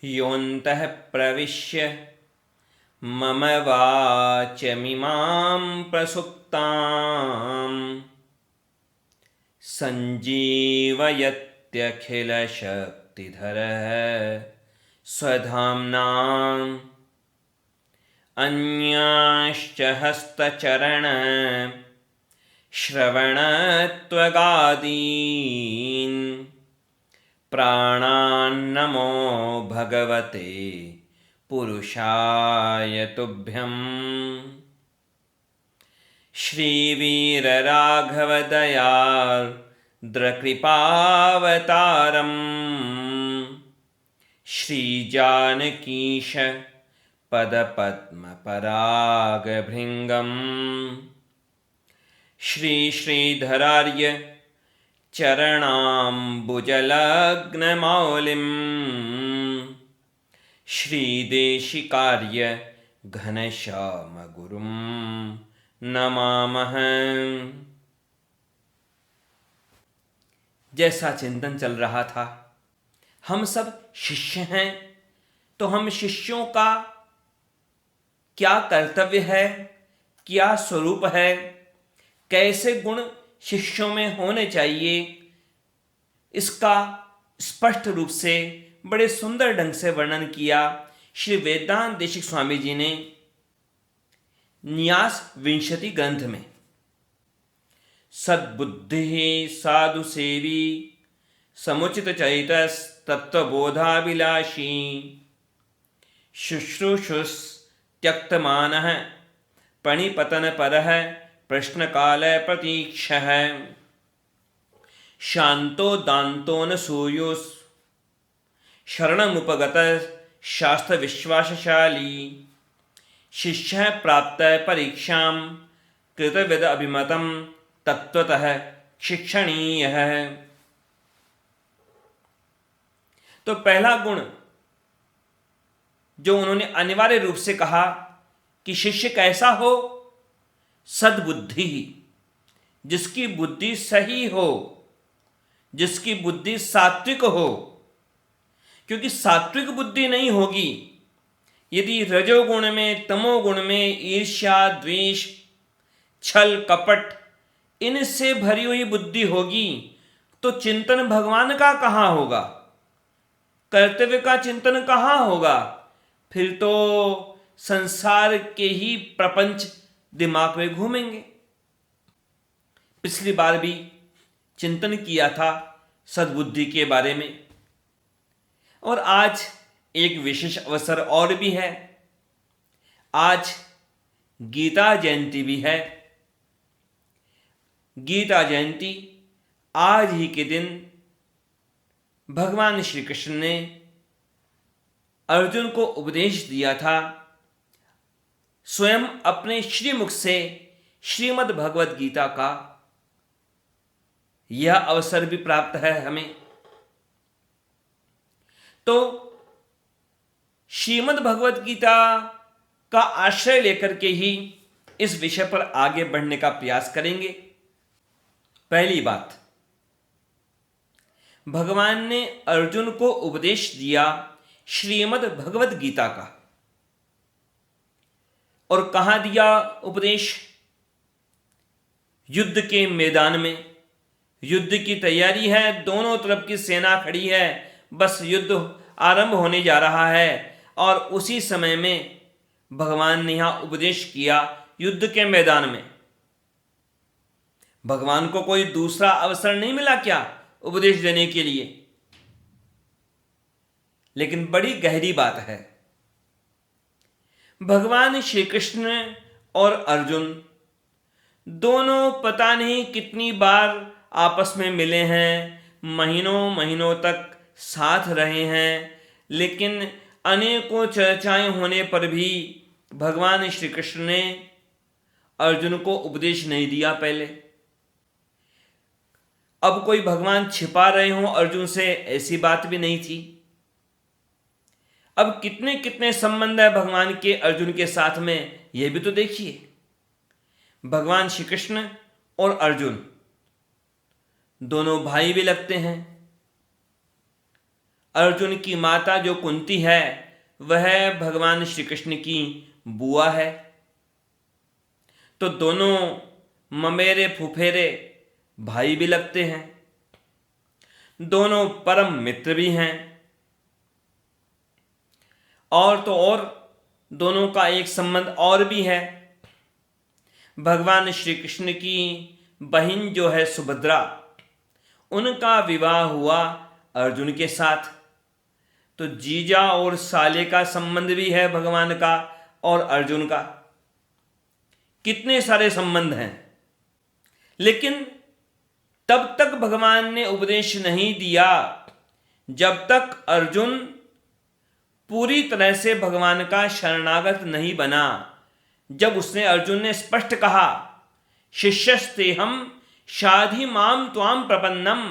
योऽन्तः प्रविश्य मम वाचमिमां प्रसुप्तां सञ्जीवयत्यखिलशक्तिधरः स्वधाम्नां अन्यांश्च हस्तचरण श्रवणत्वगादीन् प्राणान्नमो भगवते पुरुषाय तुभ्यं। श्रीवीरराघवदयार्द्रकृपावतारम् श्रीजानकीश पदपद्मपरागभृङ्गम् श्रीश्रीधरार्य चरणाम्बुजलग्नमौलिं श्रीदेशिकार्य घनश्यामगुरुं नमामः। जैसा चिंतन चल रहा था, हम सब शिष्य हैं, तो हम शिष्यों का क्या कर्तव्य है, क्या स्वरूप है, कैसे गुण शिष्यों में होने चाहिए, इसका स्पष्ट रूप से बड़े सुंदर ढंग से वर्णन किया श्री वेदांत देशिक स्वामी जी ने न्यास विंशति ग्रंथ में। सद्बुद्धि साधु सेवी समुचित चैतस तत्वबोधाभिलाषी शुश्रूषुस् त्यक्तमानः पणिपतनपरः प्रश्नकाल प्रतीक्षः शांतो दान्तो न सूयुस् शरणमुपगतः शास्त्र विश्वासशाली शिष्यः प्राप्तः परीक्षां कृतविद अभिमतं तत्वतः शिक्षणीयः। तो पहला गुण जो उन्होंने अनिवार्य रूप से कहा कि शिष्य कैसा हो, सद्बुद्धि, जिसकी बुद्धि सही हो, जिसकी बुद्धि सात्विक हो। क्योंकि सात्विक बुद्धि नहीं होगी यदि रजोगुण में, तमोगुण में ईर्ष्या, द्वेष, छल, कपट इनसे भरी हुई बुद्धि होगी, तो चिंतन भगवान का कहाँ होगा, कर्तव्य का चिंतन कहाँ होगा। फिर तो संसार के ही प्रपंच दिमाग में घूमेंगे। पिछली बार भी चिंतन किया था सद्बुद्धि के बारे में, और आज एक विशेष अवसर और भी है। आज गीता जयंती भी है। गीता जयंती आज ही के दिन भगवान श्री कृष्ण ने अर्जुन को उपदेश दिया था। स्वयं अपने श्रीमुख से श्रीमद् भगवद गीता का यह अवसर भी प्राप्त है हमें। तो श्रीमद् भगवद गीता का आश्रय लेकर के ही इस विषय पर आगे बढ़ने का प्रयास करेंगे। पहली बात, भगवान ने अर्जुन को उपदेश दिया श्रीमद् भगवद गीता का। और कहां दिया उपदेश? युद्ध के मैदान में। युद्ध की तैयारी है, दोनों तरफ की सेना खड़ी है, बस युद्ध आरंभ होने जा रहा है, और उसी समय में भगवान ने यहां उपदेश किया युद्ध के मैदान में। भगवान को कोई दूसरा अवसर नहीं मिला क्या उपदेश देने के लिए? लेकिन बड़ी गहरी बात है। भगवान श्री कृष्ण और अर्जुन दोनों पता नहीं कितनी बार आपस में मिले हैं, महीनों महीनों तक साथ रहे हैं, लेकिन अनेकों चर्चाएं होने पर भी भगवान श्री कृष्ण ने अर्जुन को उपदेश नहीं दिया पहले। अब कोई भगवान छिपा रहे हों अर्जुन से, ऐसी बात भी नहीं थी। अब कितने कितने संबंध है भगवान के अर्जुन के साथ में, यह भी तो देखिए। भगवान श्री कृष्ण और अर्जुन दोनों भाई भी लगते हैं। अर्जुन की माता जो कुंती है वह भगवान श्री कृष्ण की बुआ है। तो दोनों ममेरे फुफेरे भाई भी लगते हैं, दोनों परम मित्र भी हैं, और तो और दोनों का एक संबंध और भी है। भगवान श्री कृष्ण की बहन जो है सुभद्रा, उनका विवाह हुआ अर्जुन के साथ। तो जीजा और साले का संबंध भी है भगवान का और अर्जुन का। कितने सारे संबंध हैं, लेकिन तब तक भगवान ने उपदेश नहीं दिया जब तक अर्जुन पूरी तरह से भगवान का शरणागत नहीं बना। जब उसने अर्जुन ने स्पष्ट कहा, शिष्यस्ते हम शाधि माम त्वाम प्रपन्नम,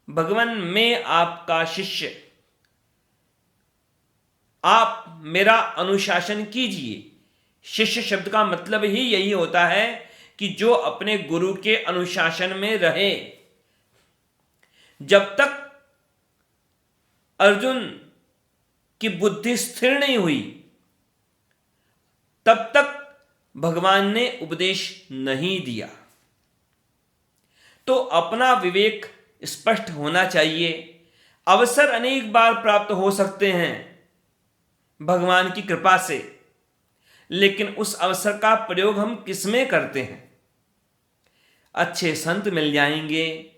भगवान मैं आपका शिष्य, आप मेरा अनुशासन कीजिए। शिष्य शब्द का मतलब ही यही होता है कि जो अपने गुरु के अनुशासन में रहे। जब तक अर्जुन की बुद्धि स्थिर नहीं हुई तब तक भगवान ने उपदेश नहीं दिया। तो अपना विवेक स्पष्ट होना चाहिए। अवसर अनेक बार प्राप्त हो सकते हैं भगवान की कृपा से, लेकिन उस अवसर का प्रयोग हम किसमें करते हैं। अच्छे संत मिल जाएंगे,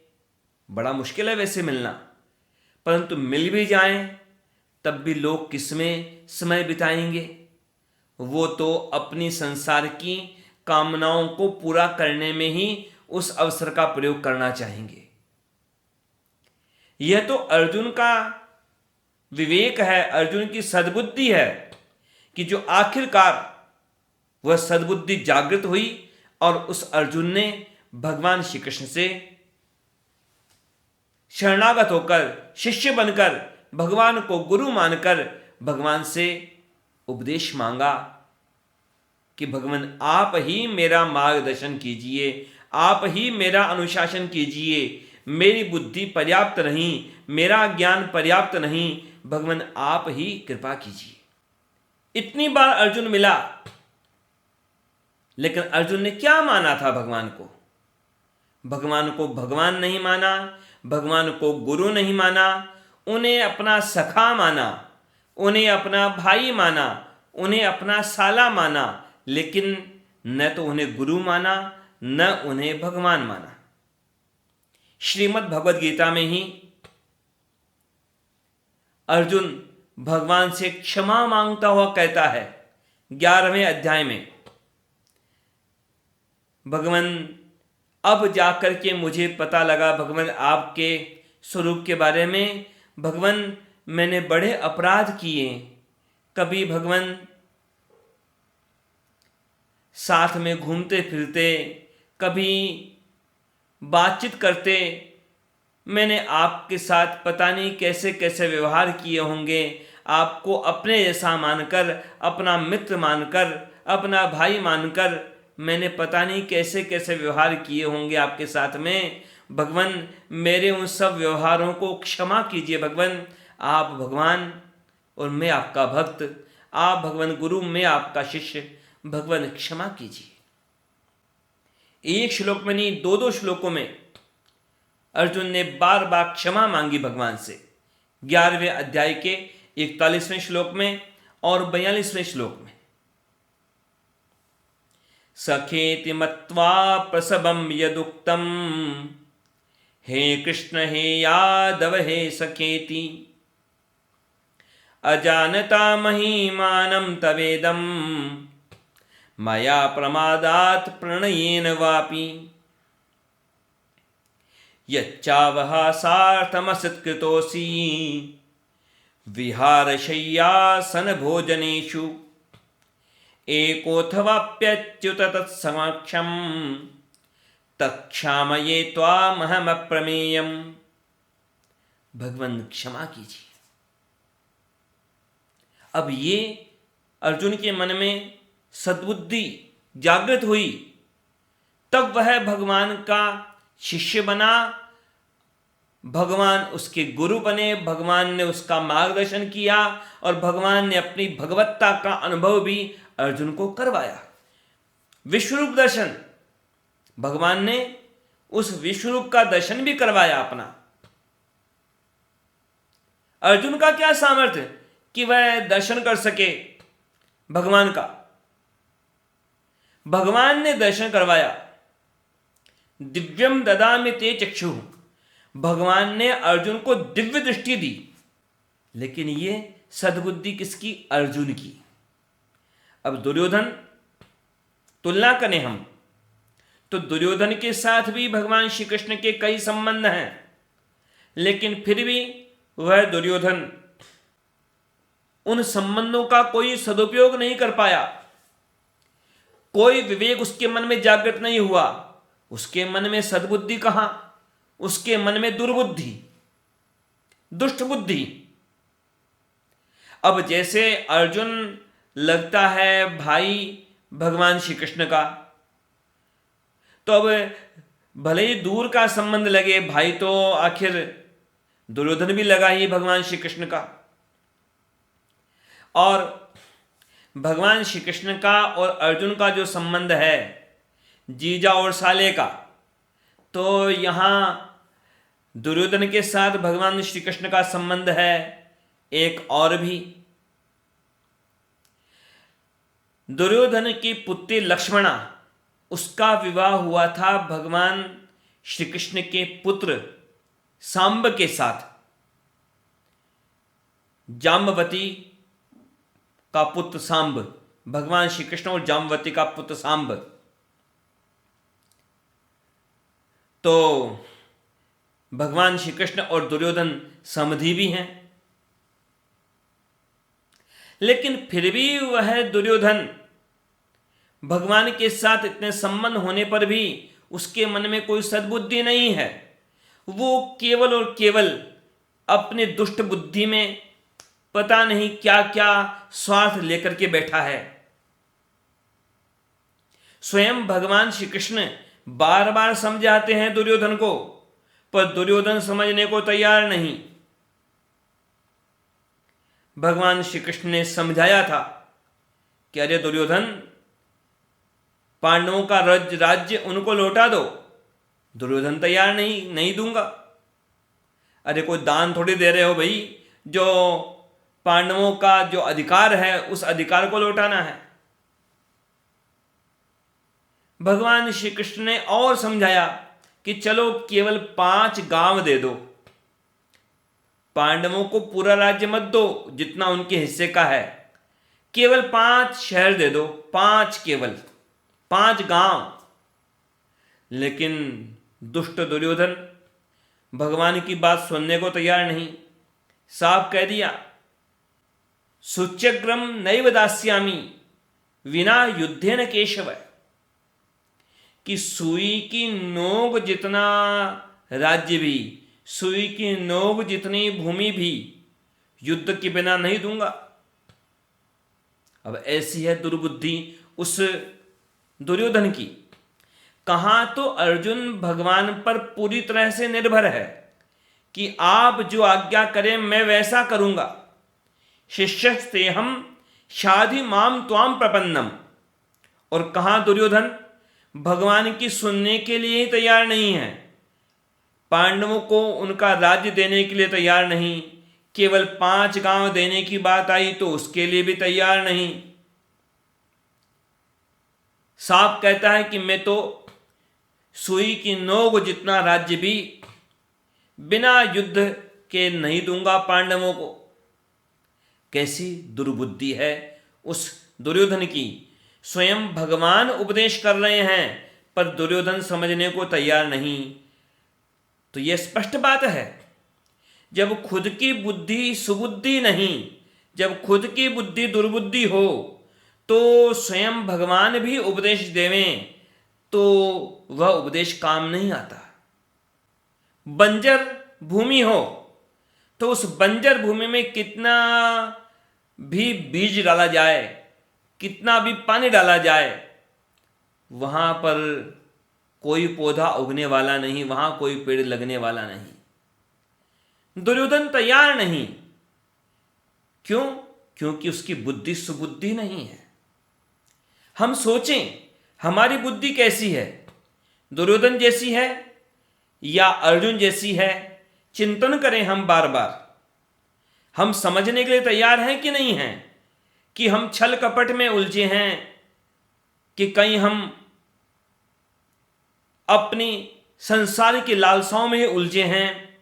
बड़ा मुश्किल है वैसे मिलना, परंतु मिल भी जाएं तब भी लोग किसमें समय बिताएंगे। वो तो अपनी संसार की कामनाओं को पूरा करने में ही उस अवसर का प्रयोग करना चाहेंगे। यह तो अर्जुन का विवेक है, अर्जुन की सद्बुद्धि है कि जो आखिरकार वह सद्बुद्धि जागृत हुई और उस अर्जुन ने भगवान श्री कृष्ण से शरणागत होकर, शिष्य बनकर, भगवान को गुरु मानकर भगवान से उपदेश मांगा कि भगवान आप ही मेरा मार्गदर्शन कीजिए, आप ही मेरा अनुशासन कीजिए। मेरी बुद्धि पर्याप्त नहीं, मेरा ज्ञान पर्याप्त नहीं, भगवान आप ही कृपा कीजिए। इतनी बार अर्जुन मिला, लेकिन अर्जुन ने क्या माना था भगवान को? भगवान को भगवान नहीं माना, भगवान को गुरु नहीं माना, उन्हें अपना सखा माना, उन्हें अपना भाई माना, उन्हें अपना साला माना, लेकिन न तो उन्हें गुरु माना न उन्हें भगवान माना। श्रीमद् भगवद गीता में ही अर्जुन भगवान से क्षमा मांगता हुआ कहता है 11वें अध्याय में, भगवान अब जाकर के मुझे पता लगा भगवान आपके स्वरूप के बारे में। भगवान मैंने बड़े अपराध किए, कभी भगवान साथ में घूमते फिरते, कभी बातचीत करते, मैंने आपके साथ पता नहीं कैसे कैसे व्यवहार किए होंगे। आपको अपने जैसा मानकर, अपना मित्र मानकर, अपना भाई मानकर मैंने पता नहीं कैसे कैसे व्यवहार किए होंगे आपके साथ में। भगवान मेरे उन सब व्यवहारों को क्षमा कीजिए। भगवान आप भगवान और मैं आपका भक्त, आप भगवान गुरु, मैं आपका शिष्य, भगवान क्षमा कीजिए। एक श्लोक में नहीं, दो श्लोकों में अर्जुन ने बार बार क्षमा मांगी भगवान से। 11वें अध्याय के 41वें श्लोक में और 42वें श्लोक में, सखेति मत्वा प्रसवम यदुक्तम, हे कृष्ण हे यादव हे सखेति, अजानता महिमानं तवेदम, मया प्रमादात् प्रणयेन वापि, यच्चावः सार्थमसत्कृतोऽसि, विहारशय्यासन भोजनेषु, एकोऽथवाप्यच्युत तत्समक्षं, तत्क्षामये त्वामहमप्रमेयम्। भगवान क्षमा कीजिए। अब ये अर्जुन के मन में सद्बुद्धि जागृत हुई, तब वह भगवान का शिष्य बना, भगवान उसके गुरु बने, भगवान ने उसका मार्गदर्शन किया और भगवान ने अपनी भगवत्ता का अनुभव भी अर्जुन को करवाया। विश्वरूप दर्शन, भगवान ने उस विश्वरूप का दर्शन भी करवाया अपना। अर्जुन का क्या सामर्थ्य कि वह दर्शन कर सके भगवान का? भगवान ने दर्शन करवाया। दिव्यम ददामि ते चक्षु, भगवान ने अर्जुन को दिव्य दृष्टि दी। लेकिन ये सद्बुद्धि किसकी? अर्जुन की। अब दुर्योधन, तुलना करें हम तो दुर्योधन के साथ भी भगवान श्री कृष्ण के कई संबंध हैं, लेकिन फिर भी वह दुर्योधन उन संबंधों का कोई सदुपयोग नहीं कर पाया। कोई विवेक उसके मन में जागृत नहीं हुआ। उसके मन में सद्बुद्धि कहां, उसके मन में दुर्बुद्धि, दुष्ट बुद्धि। अब जैसे अर्जुन लगता है भाई भगवान श्री कृष्ण का, तो अब भले ही दूर का संबंध लगे, भाई तो आखिर दुर्योधन भी लगा ही भगवान श्री कृष्ण का। और भगवान श्री कृष्ण का और अर्जुन का जो संबंध है जीजा और साले का, तो यहां दुर्योधन के साथ भगवान श्री कृष्ण का संबंध है एक और भी। दुर्योधन की पुत्री लक्ष्मणा, उसका विवाह हुआ था भगवान श्री कृष्ण के पुत्र सांब के साथ। जाम्बवती का पुत्र सांब, भगवान श्री कृष्ण और जाम्बवती का पुत्र सांब। तो भगवान श्री कृष्ण और दुर्योधन समधी भी हैं, लेकिन फिर भी वह दुर्योधन भगवान के साथ इतने संबंध होने पर भी उसके मन में कोई सद्बुद्धि नहीं है। वो केवल और केवल अपने दुष्ट बुद्धि में पता नहीं क्या क्या स्वार्थ लेकर के बैठा है। स्वयं भगवान श्री कृष्ण बार बार समझाते हैं दुर्योधन को, पर दुर्योधन समझने को तैयार नहीं। भगवान श्री कृष्ण ने समझाया था कि अरे दुर्योधन, पांडवों का राज्य उनको लौटा दो। दुर्योधन तैयार नहीं दूंगा। अरे कोई दान थोड़ी दे रहे हो भाई, जो पांडवों का जो अधिकार है उस अधिकार को लौटाना है। भगवान श्री कृष्ण ने और समझाया कि चलो केवल 5 गांव दे दो, पांडवों को पूरा राज्य मत दो जितना उनके हिस्से का है, केवल 5 शहर दे दो, 5 केवल 5 गांव। लेकिन दुष्ट दुर्योधन भगवान की बात सुनने को तैयार नहीं। साफ कह दिया, सुच्यग्रम नैव दास्यामि विना युद्धेन केशव, कि सुई की नोक जितना राज्य भी, सुई की नोक जितनी भूमि भी युद्ध के बिना नहीं दूंगा। अब ऐसी है दुर्बुद्धि उस दुर्योधन की। कहां तो अर्जुन भगवान पर पूरी तरह से निर्भर है कि आप जो आज्ञा करें मैं वैसा करूंगा। शिष्यस्तेहम शाधि माम त्वाम प्रपन्नम। और कहां दुर्योधन भगवान की सुनने के लिए ही तैयार नहीं है, पांडवों को उनका राज्य देने के लिए तैयार नहीं, केवल 5 गांव देने की बात आई तो उसके लिए भी तैयार नहीं। साफ कहता है कि मैं तो सुई की नोक जितना राज्य भी बिना युद्ध के नहीं दूंगा पांडवों को। कैसी दुर्बुद्धि है उस दुर्योधन की। स्वयं भगवान उपदेश कर रहे हैं पर दुर्योधन समझने को तैयार नहीं। तो यह स्पष्ट बात है, जब खुद की बुद्धि सुबुद्धि नहीं, जब खुद की बुद्धि दुर्बुद्धि हो तो स्वयं भगवान भी उपदेश देवें तो वह उपदेश काम नहीं आता। बंजर भूमि हो तो उस बंजर भूमि में कितना भी बीज डाला जाए, कितना भी पानी डाला जाए, वहां पर कोई पौधा उगने वाला नहीं, वहां कोई पेड़ लगने वाला नहीं। दुर्योधन तैयार नहीं। क्यों? क्योंकि उसकी बुद्धि सुबुद्धि नहीं है। हम सोचें हमारी बुद्धि कैसी है, दुर्योधन जैसी है या अर्जुन जैसी है? चिंतन करें हम बार बार। हम समझने के लिए तैयार हैं कि नहीं हैं कि हम छल कपट में उलझे हैं, कि कहीं हम अपनी संसार की लालसाओं में उलझे हैं,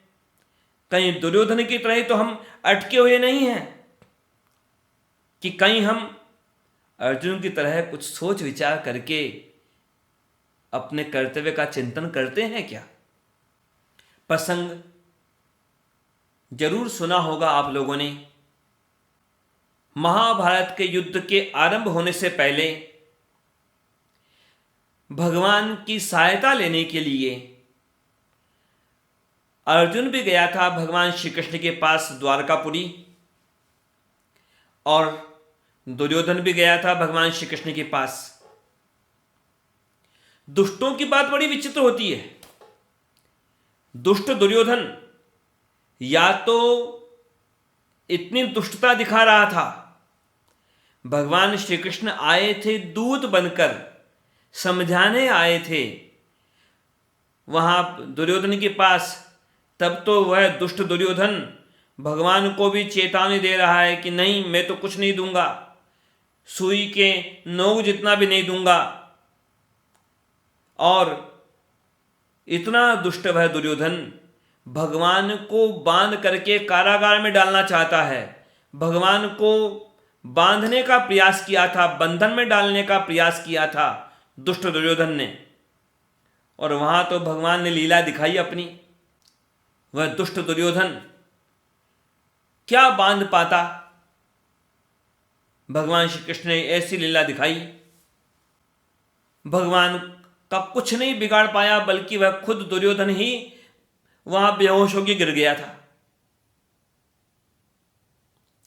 कहीं दुर्योधन की तरह तो हम अटके हुए नहीं हैं, कि कहीं हम अर्जुन की तरह कुछ सोच विचार करके अपने कर्तव्य का चिंतन करते हैं क्या? प्रसंग जरूर सुना होगा आप लोगों ने। महाभारत के युद्ध के आरंभ होने से पहले भगवान की सहायता लेने के लिए अर्जुन भी गया था भगवान श्री कृष्ण के पास द्वारकापुरी, और दुर्योधन भी गया था भगवान श्री कृष्ण के पास। दुष्टों की बात बड़ी विचित्र होती है। दुष्ट दुर्योधन या तो इतनी दुष्टता दिखा रहा था, भगवान श्री कृष्ण आए थे दूत बनकर, समझाने आए थे वहां दुर्योधन के पास, तब तो वह दुष्ट दुर्योधन भगवान को भी चेतावनी दे रहा है कि नहीं, मैं तो कुछ नहीं दूंगा, सुई के नोक जितना भी नहीं दूंगा। और इतना दुष्ट वह दुर्योधन भगवान को बांध करके कारागार में डालना चाहता है। भगवान को बांधने का प्रयास किया था, बंधन में डालने का प्रयास किया था दुष्ट दुर्योधन ने। और वहां तो भगवान ने लीला दिखाई अपनी। वह दुष्ट दुर्योधन क्या बांध पाता, भगवान श्री कृष्ण ने ऐसी लीला दिखाई। भगवान का कुछ नहीं बिगाड़ पाया, बल्कि वह खुद दुर्योधन ही वहां बेहोश होकर गिर गया था।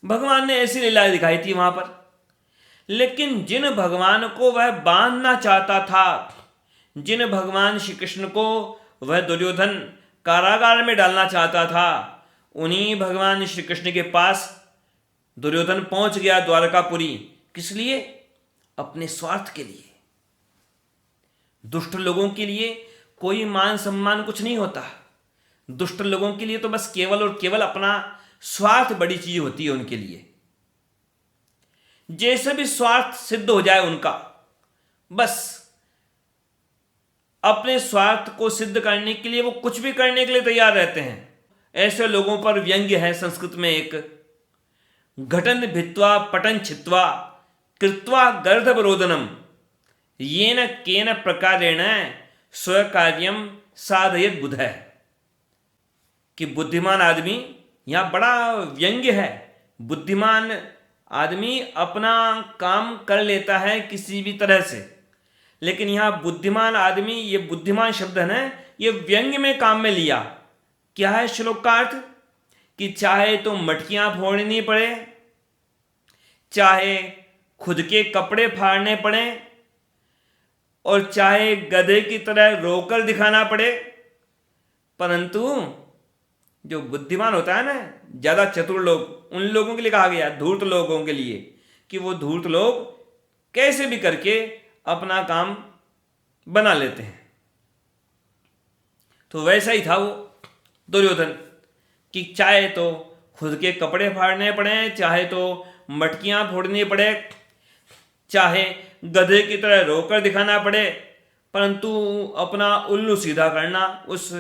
भगवान ने ऐसी लीला दिखाई थी वहां पर। लेकिन जिन भगवान को वह बांधना चाहता था, जिन भगवान श्री कृष्ण को वह दुर्योधन कारागार में डालना चाहता था, उन्हीं भगवान श्री कृष्ण के पास दुर्योधन पहुंच गया द्वारकापुरी। किस लिए? अपने स्वार्थ के लिए। दुष्ट लोगों के लिए कोई मान सम्मान कुछ नहीं होता। दुष्ट लोगों के लिए तो बस केवल और केवल अपना स्वार्थ बड़ी चीज होती है उनके लिए। जैसे भी स्वार्थ सिद्ध हो जाए उनका, बस अपने स्वार्थ को सिद्ध करने के लिए वो कुछ भी करने के लिए तैयार रहते हैं। ऐसे लोगों पर व्यंग्य है संस्कृत में एक, घटन भित्वा पटन छित्वा कृत्वा गर्धवरोदनम येन केन प्रकारेण स्वकार्यम साधयत बुधः। कि बुद्धिमान आदमी, यहां बड़ा व्यंग्य है। बुद्धिमान आदमी अपना काम कर लेता है किसी भी तरह से, लेकिन यहां बुद्धिमान आदमी, ये बुद्धिमान शब्द है ना, ये व्यंग्य में काम में लिया। क्या है श्लोक का अर्थ? कि चाहे तो मटकियां फोड़नी पड़े, चाहे खुद के कपड़े फाड़ने पड़े, और चाहे गधे की तरह रोकर दिखाना पड़े, परंतु जो बुद्धिमान होता है ना, ज्यादा चतुर लोग, उन लोगों के लिए कहा गया, धूर्त लोगों के लिए, कि वो धूर्त लोग कैसे भी करके अपना काम बना लेते हैं। तो वैसा ही था वो दुर्योधन, कि चाहे तो खुद के कपड़े फाड़ने पड़े, चाहे तो मटकियां फोड़नी पड़े, चाहे गधे की तरह रोकर दिखाना पड़े, परंतु अपना उल्लू सीधा करना उस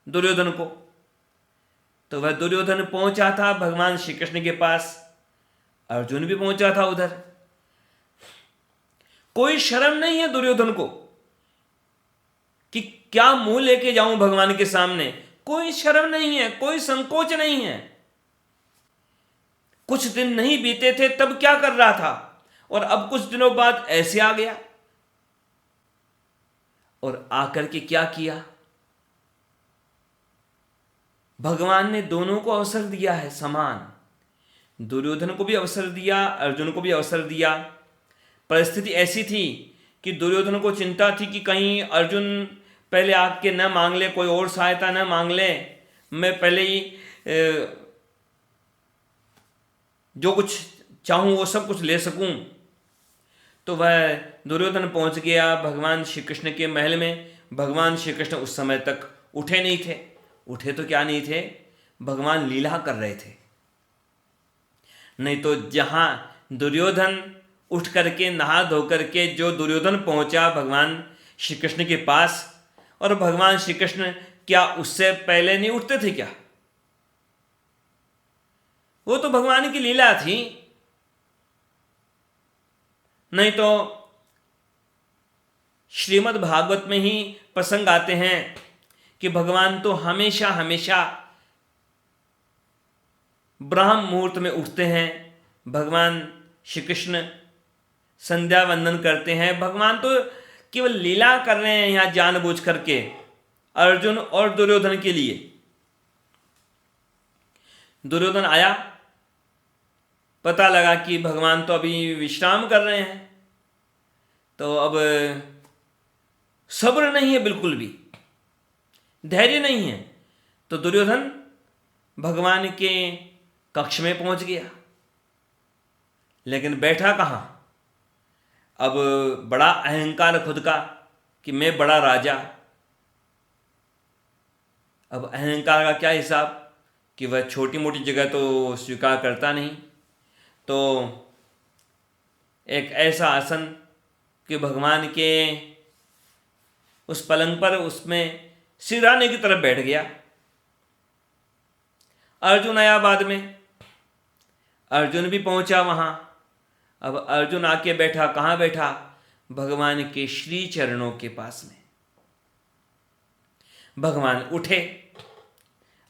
दुर्योधन को। तो वह दुर्योधन पहुंचा था भगवान श्री कृष्ण के पास, अर्जुन भी पहुंचा था उधर। कोई शर्म नहीं है दुर्योधन को कि क्या मुंह लेके जाऊं भगवान के सामने। कोई शर्म नहीं है, कोई संकोच नहीं है। कुछ दिन नहीं बीते थे तब क्या कर रहा था, और अब कुछ दिनों बाद ऐसे आ गया। और आकर के क्या किया? भगवान ने दोनों को अवसर दिया है समान। दुर्योधन को भी अवसर दिया, अर्जुन को भी अवसर दिया। परिस्थिति ऐसी थी कि दुर्योधन को चिंता थी कि कहीं अर्जुन पहले आके न मांग ले, कोई और सहायता न मांग ले, मैं पहले ही जो कुछ चाहूँ वो सब कुछ ले सकूँ। तो वह दुर्योधन पहुँच गया भगवान श्री कृष्ण के महल में। भगवान श्री कृष्ण उस समय तक उठे नहीं थे। उठे तो क्या नहीं थे, भगवान लीला कर रहे थे। नहीं तो जहाँ दुर्योधन उठ करके नहा धो करके जो दुर्योधन पहुंचा भगवान श्री कृष्ण के पास, और भगवान श्री कृष्ण क्या उससे पहले नहीं उठते थे क्या? वो तो भगवान की लीला थी। नहीं तो श्रीमद् भागवत में ही प्रसंग आते हैं कि भगवान तो हमेशा हमेशा ब्रह्म मुहूर्त में उठते हैं। भगवान श्री कृष्ण संध्या वंदन करते हैं। भगवान तो केवल लीला कर रहे हैं यहाँ जानबूझ करके अर्जुन और दुर्योधन के लिए। दुर्योधन आया, पता लगा कि भगवान तो अभी विश्राम कर रहे हैं, तो अब सब्र नहीं है, बिल्कुल भी धैर्य नहीं है। तो दुर्योधन भगवान के कक्ष में पहुंच गया, लेकिन बैठा कहाँ? अब बड़ा अहंकार खुद का कि मैं बड़ा राजा। अब अहंकार का क्या हिसाब कि वह छोटी मोटी जगह तो स्वीकार करता नहीं। तो एक ऐसा आसन कि भगवान के उस पलंग पर उसमें सिरहाने की तरफ बैठ गया। अर्जुन आया बाद में, अर्जुन भी पहुंचा वहां। अब अर्जुन आके बैठा, कहाँ बैठा? भगवान के श्री चरणों के पास में। भगवान उठे।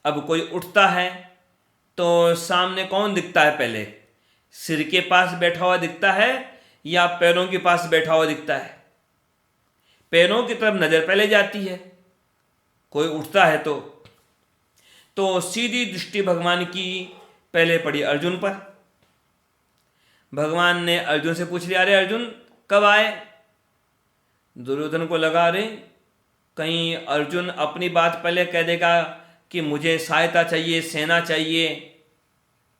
अब कोई उठता है तो सामने कौन दिखता है? पहले सिर के पास बैठा हुआ दिखता है या पैरों के पास बैठा हुआ दिखता है? पैरों की तरफ नजर पहले जाती है कोई उठता है तो सीधी दृष्टि भगवान की पहले पड़ी अर्जुन पर। भगवान ने अर्जुन से पूछ लिया, अरे अर्जुन कब आए? दुर्योधन को लगा अरे कहीं अर्जुन अपनी बात पहले कह देगा कि मुझे सहायता चाहिए, सेना चाहिए,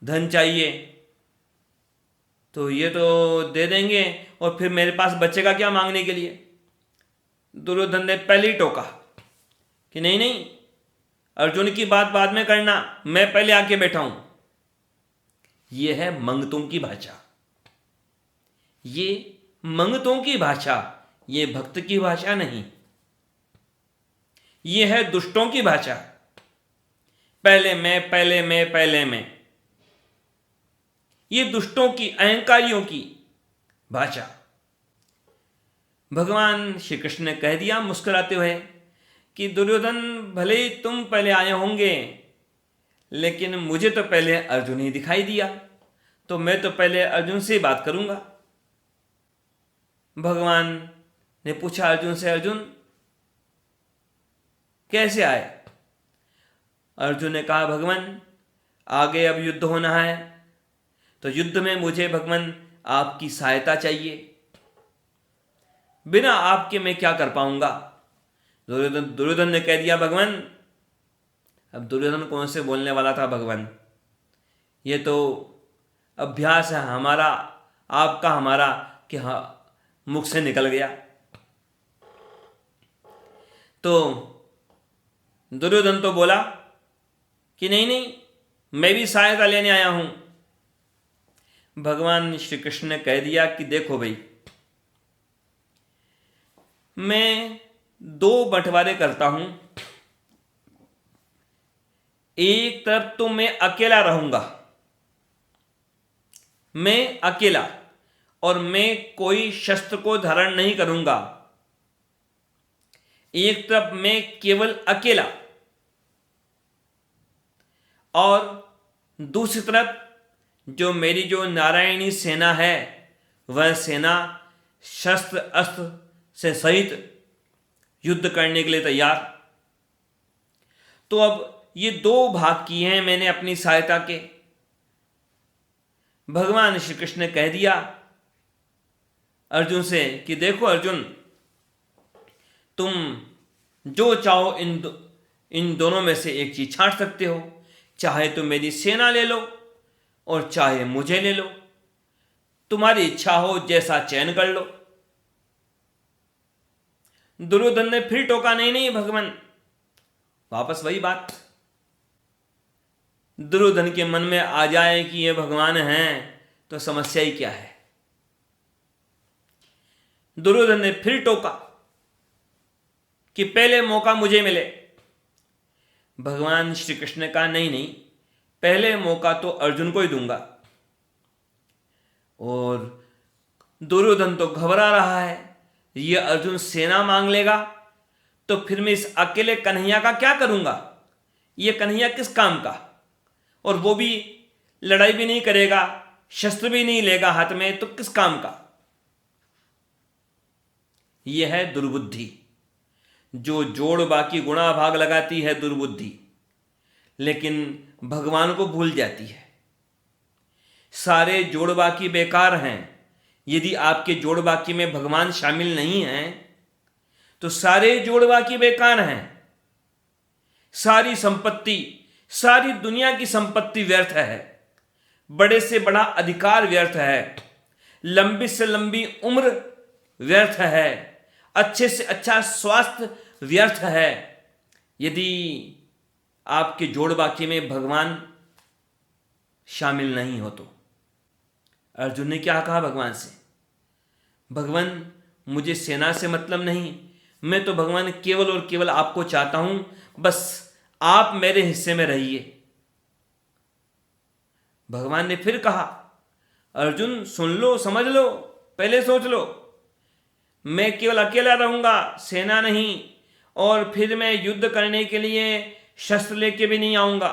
धन चाहिए, तो ये तो दे देंगे और फिर मेरे पास बचेगा क्या मांगने के लिए। दुर्योधन ने पहले ही टोका कि नहीं नहीं, अर्जुन की बात बाद में करना, मैं पहले आके बैठा हूं। यह है मंगतों की भाषा, ये मंगतों की भाषा, ये भक्त की भाषा नहीं। ये है दुष्टों की भाषा, पहले मैं, पहले मैं, पहले मैं। ये दुष्टों की, अहंकारियों की भाषा। भगवान श्री कृष्ण ने कह दिया मुस्कुराते हुए कि दुर्योधन भले ही तुम पहले आए होंगे, लेकिन मुझे तो पहले अर्जुन ही दिखाई दिया, तो मैं तो पहले अर्जुन से बात करूंगा। भगवान ने पूछा अर्जुन से, अर्जुन कैसे आए? अर्जुन ने कहा, भगवान आगे अब युद्ध होना है, तो युद्ध में मुझे भगवान आपकी सहायता चाहिए, बिना आपके मैं क्या कर पाऊंगा। दुर्योधन ने कह दिया, भगवान। अब दुर्योधन कौन से बोलने वाला था? भगवान, ये तो अभ्यास है हमारा, आपका हमारा, कि हाँ मुख से निकल गया। तो दुर्योधन तो बोला कि नहीं नहीं, मैं भी सहायता लेने आया हूं। भगवान श्री कृष्ण ने कह दिया कि देखो भाई, मैं दो बंटवारे करता हूं। एक तरफ तो मैं अकेला रहूंगा, मैं अकेला, और मैं कोई शस्त्र को धारण नहीं करूंगा। एक तरफ मैं केवल अकेला, और दूसरी तरफ जो मेरी जो नारायणी सेना है, वह सेना शस्त्र अस्त्र से सहित युद्ध करने के लिए तैयार। तो अब ये दो भाग किए हैं मैंने अपनी सहायता के। भगवान श्री कृष्ण ने कह दिया अर्जुन से कि देखो अर्जुन, तुम जो चाहो इन दोनों में से एक चीज छांट सकते हो, चाहे तो मेरी सेना ले लो और चाहे मुझे ले लो, तुम्हारी इच्छा हो जैसा चयन कर लो। दुर्योधन ने फिर टोका, नहीं नहीं भगवान। वापस वही बात, दुर्योधन के मन में आ जाए कि ये भगवान हैं तो समस्या ही क्या है। दुर्योधन ने फिर टोका कि पहले मौका मुझे मिले। भगवान श्री कृष्ण ने कहा नहीं नहीं, पहले मौका तो अर्जुन को ही दूंगा। और दुर्योधन तो घबरा रहा है, ये अर्जुन सेना मांग लेगा तो फिर मैं इस अकेले कन्हैया का क्या करूंगा, ये कन्हैया किस काम का, और वो भी लड़ाई भी नहीं करेगा, शस्त्र भी नहीं लेगा हाथ में, तो किस काम का। यह है दुर्बुद्धि, जो जोड़ बाकी गुणा भाग लगाती है दुर्बुद्धि, लेकिन भगवान को भूल जाती है। सारे जोड़ बाकी बेकार हैं। यदि आपके जोड़ बाकी में भगवान शामिल नहीं हैं तो सारे जोड़ बाकी बेकार हैं। सारी संपत्ति, सारी दुनिया की संपत्ति व्यर्थ है, बड़े से बड़ा अधिकार व्यर्थ है, लंबी से लंबी उम्र व्यर्थ है, अच्छे से अच्छा स्वास्थ्य व्यर्थ है, यदि आपके जोड़ बाकी में भगवान शामिल नहीं हो तो। अर्जुन ने क्या कहा भगवान से, भगवान मुझे सेना से मतलब नहीं, मैं तो भगवान केवल और केवल आपको चाहता हूं, बस आप मेरे हिस्से में रहिए। भगवान ने फिर कहा, अर्जुन सुन लो, समझ लो, पहले सोच लो, मैं केवल अकेला रहूंगा, सेना नहीं, और फिर मैं युद्ध करने के लिए शस्त्र लेके भी नहीं आऊंगा,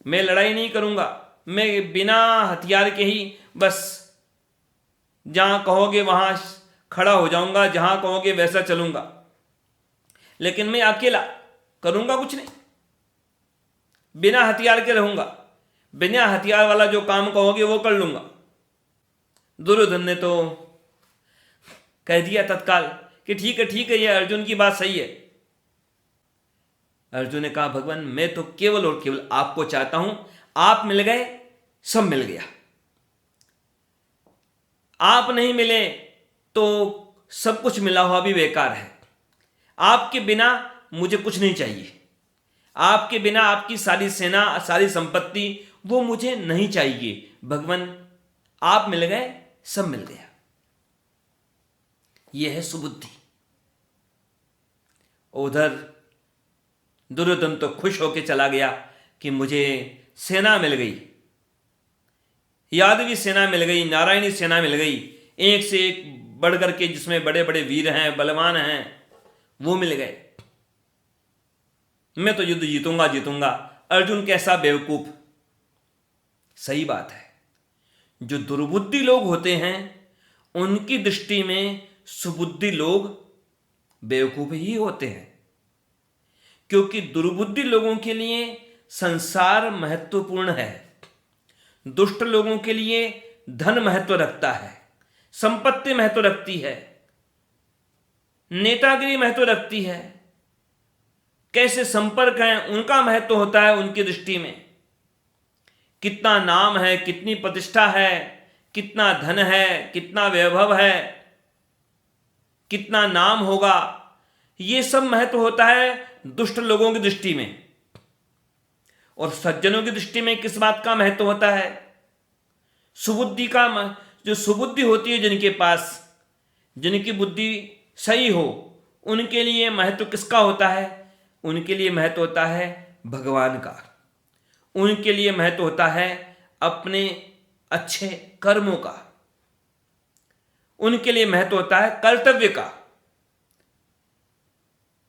मैं लड़ाई नहीं करूंगा, मैं बिना हथियार के ही बस जहां कहोगे वहां खड़ा हो जाऊंगा, जहां कहोगे वैसा चलूंगा, लेकिन मैं अकेला करूंगा कुछ नहीं, बिना हथियार के रहूंगा, बिना हथियार वाला जो काम कहोगे वो कर लूंगा। दुर्योधन ने तो कह दिया तत्काल कि ठीक है, ये अर्जुन की बात सही है। अर्जुन ने कहा, भगवान मैं तो केवल और केवल आपको चाहता हूं, आप मिल गए सब मिल गया, आप नहीं मिले तो सब कुछ मिला हुआ भी बेकार है। आपके बिना मुझे कुछ नहीं चाहिए, आपके बिना आपकी सारी सेना, सारी संपत्ति, वो मुझे नहीं चाहिए। भगवान आप मिल गए सब मिल गया। यह है सुबुद्धि। उधर दुर्योधन तो खुश होकर चला गया कि मुझे सेना मिल गई, यादवी सेना मिल गई, नारायणी सेना मिल गई, एक से एक बढ़ करके जिसमें बड़े बड़े वीर हैं, बलवान हैं, वो मिल गए। मैं तो युद्ध जीतूंगा। अर्जुन कैसा बेवकूफ। सही बात है, जो दुर्बुद्धि लोग होते हैं उनकी दृष्टि में सुबुद्धि लोग बेवकूफ ही होते हैं, क्योंकि दुर्बुद्धि लोगों के लिए संसार महत्वपूर्ण है, दुष्ट लोगों के लिए धन महत्व रखता है, संपत्ति महत्व रखती है, नेतागिरी महत्व रखती है, कैसे संपर्क हैं उनका महत्व होता है उनकी दृष्टि में। कितना नाम है, कितनी प्रतिष्ठा है, कितना धन है, कितना वैभव है, कितना नाम होगा, ये सब महत्व होता है दुष्ट लोगों की दृष्टि में। और सज्जनों की दृष्टि में किस बात का महत्व होता है? सुबुद्धि का। जो सुबुद्धि होती है जिनके पास, जिनकी बुद्धि सही हो, उनके लिए महत्व किसका होता है? उनके लिए महत्व होता है भगवान का, उनके लिए महत्व होता है अपने अच्छे कर्मों का, उनके लिए महत्व होता है कर्तव्य का।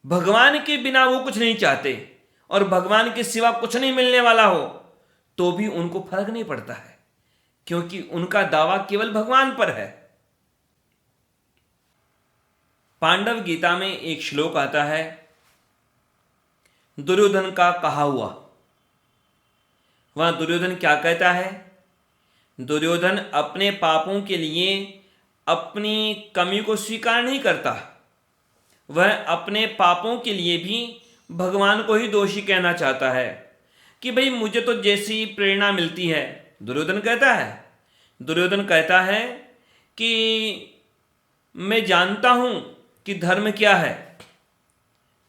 भगवान के बिना वो कुछ नहीं चाहते, और भगवान के सिवा कुछ नहीं मिलने वाला हो तो भी उनको फर्क नहीं पड़ता है, क्योंकि उनका दावा केवल भगवान पर है। पांडव गीता में एक श्लोक आता है, दुर्योधन का कहा हुआ। वहां दुर्योधन क्या कहता है? दुर्योधन अपने पापों के लिए अपनी कमी को स्वीकार नहीं करता, वह अपने पापों के लिए भी भगवान को ही दोषी कहना चाहता है कि भाई मुझे तो जैसी प्रेरणा मिलती है। दुर्योधन कहता है कि मैं जानता हूं कि धर्म क्या है।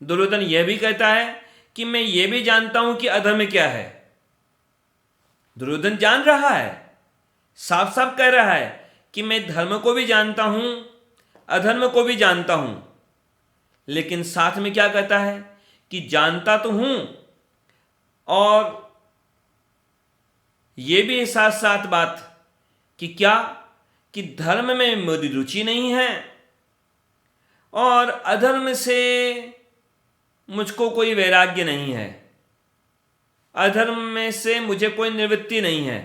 दुर्योधन यह भी कहता है कि मैं ये भी जानता हूं कि अधर्म क्या है। दुर्योधन जान रहा है, साफ साफ कह रहा है कि मैं धर्म को भी जानता हूं, अधर्म को भी जानता हूं। लेकिन साथ में क्या कहता है कि जानता तो हूं और यह भी साथ साथ बात कि क्या कि धर्म में मेरी रुचि नहीं है और अधर्म से मुझको कोई वैराग्य नहीं है, अधर्म में से मुझे कोई निवृत्ति नहीं है।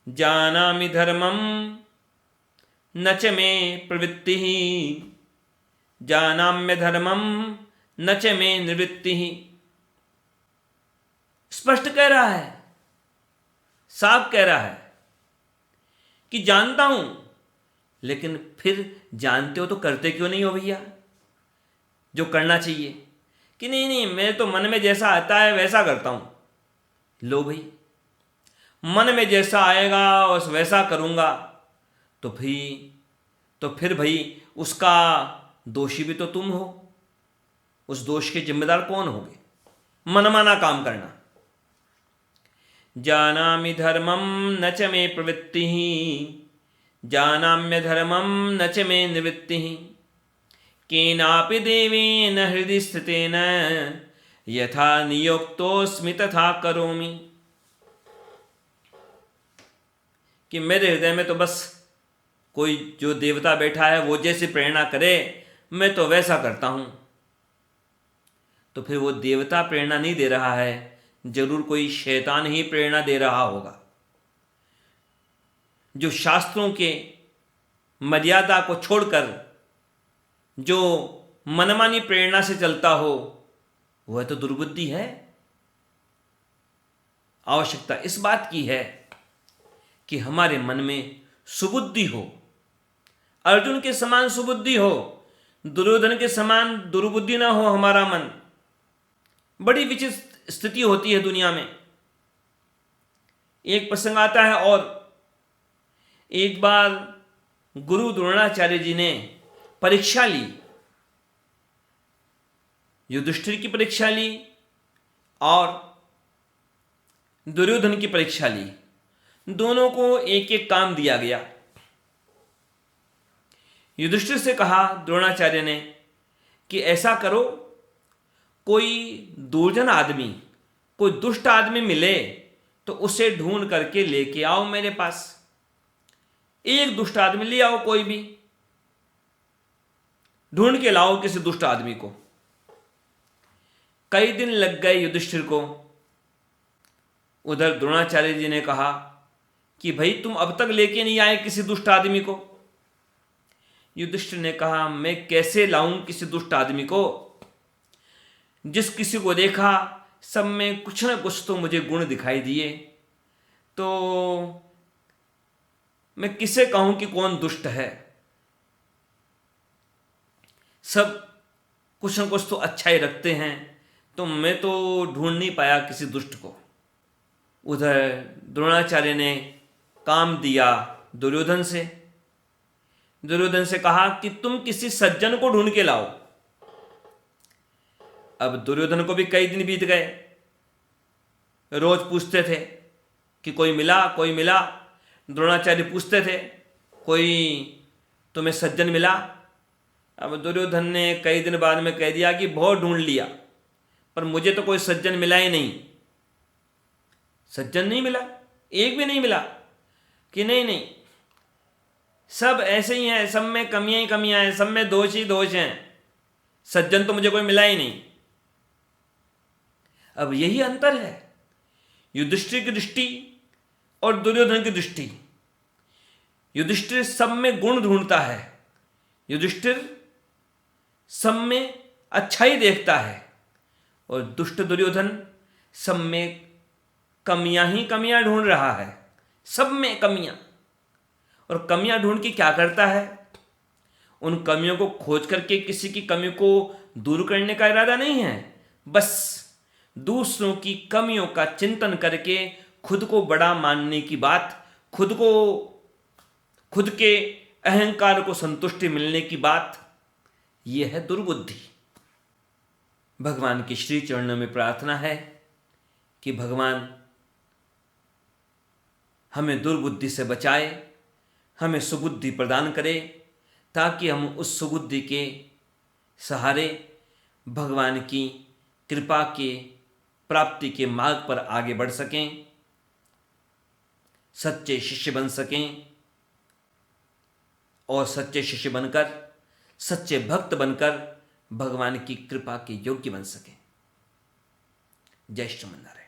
जानामि धर्मम न च मे प्रवृत्ति, जानाम्य धर्मम न च मे निवृत्ति। स्पष्ट कह रहा है, साफ कह रहा है कि जानता हूं, लेकिन फिर जानते हो तो करते क्यों नहीं हो भैया जो करना चाहिए? कि नहीं नहीं, मैं तो मन में जैसा आता है वैसा करता हूं। लो भाई, मन में जैसा आएगा और वैसा करूंगा तो फिर भाई उसका दोषी भी तो तुम हो। उस दोष के जिम्मेदार कौन होगे? मनमाना काम करना। जानामि धर्मम न च मे प्रवृत्ति, जानाम्य धर्मम न च मे निवृत्ति। केनापि देवेन हृदि स्थितेन यथा नियोक्तोऽस्मि तथा करोमि। कि मेरे हृदय में तो बस कोई जो देवता बैठा है वो जैसी प्रेरणा करे मैं तो वैसा करता हूं। तो फिर वो देवता प्रेरणा नहीं दे रहा है, जरूर कोई शैतान ही प्रेरणा दे रहा होगा। जो शास्त्रों के मर्यादा को छोड़कर जो मनमानी प्रेरणा से चलता हो वह तो दुर्बुद्धि है। आवश्यकता इस बात की है कि हमारे मन में सुबुद्धि हो, अर्जुन के समान सुबुद्धि हो, दुर्योधन के समान दुर्बुद्धि ना हो हमारा मन। बड़ी विचित्र स्थिति होती है दुनिया में। एक प्रसंग आता है और एक बार गुरु द्रोणाचार्य जी ने परीक्षा ली, युधिष्ठिर की परीक्षा ली और दुर्योधन की परीक्षा ली। दोनों को एक एक काम दिया गया। युधिष्ठिर से कहा द्रोणाचार्य ने कि ऐसा करो, कोई दुर्जन आदमी, कोई दुष्ट आदमी मिले तो उसे ढूंढ करके लेके आओ मेरे पास। एक दुष्ट आदमी ले आओ, कोई भी ढूंढ के लाओ किसी दुष्ट आदमी को। कई दिन लग गए युधिष्ठिर को। उधर द्रोणाचार्य जी ने कहा कि भाई तुम अब तक लेके नहीं आए किसी दुष्ट आदमी को। युधिष्ठिर ने कहा मैं कैसे लाऊं किसी दुष्ट आदमी को? जिस किसी को देखा सब में कुछ न कुछ तो मुझे गुण दिखाई दिए, तो मैं किसे कहूं कि कौन दुष्ट है? सब कुछ न कुछ तो अच्छा ही रखते हैं, तो मैं तो ढूंढ नहीं पाया किसी दुष्ट को। उधर द्रोणाचार्य ने काम दिया दुर्योधन से। दुर्योधन से कहा कि तुम किसी सज्जन को ढूंढ के लाओ। अब दुर्योधन को भी कई दिन बीत गए। रोज पूछते थे कि कोई मिला, कोई मिला। द्रोणाचार्य पूछते थे कोई तुम्हें सज्जन मिला? अब दुर्योधन ने कई दिन बाद में कह दिया कि बहुत ढूंढ लिया पर मुझे तो कोई सज्जन मिला ही नहीं। सज्जन नहीं मिला, एक भी नहीं मिला। कि नहीं नहीं, सब ऐसे ही हैं, सब में कमियां ही कमियां हैं, सब में दोष ही दोष हैं, सज्जन तो मुझे कोई मिला ही नहीं। अब यही अंतर है युधिष्ठिर की दृष्टि और दुर्योधन की दृष्टि। युधिष्ठिर सब में गुण ढूंढता है, युधिष्ठिर सब में अच्छा ही देखता है, और दुष्ट दुर्योधन सब में कमियां ही कमियां ढूंढ रहा है, सब में कमियां। और कमियां ढूंढ के क्या करता है? उन कमियों को खोज करके किसी की कमी को दूर करने का इरादा नहीं है, बस दूसरों की कमियों का चिंतन करके खुद को बड़ा मानने की बात, खुद के अहंकार को संतुष्टि मिलने की बात, यह है दुर्बुद्धि। भगवान के श्री चरणों में प्रार्थना है कि भगवान हमें दुर्बुद्धि से बचाए, हमें सुबुद्धि प्रदान करे, ताकि हम उस सुबुद्धि के सहारे भगवान की कृपा के प्राप्ति के मार्ग पर आगे बढ़ सकें, सच्चे शिष्य बन सकें और सच्चे शिष्य बनकर, सच्चे भक्त बनकर भगवान की कृपा के योग्य बन सकें। जय श्रीमन नारायण।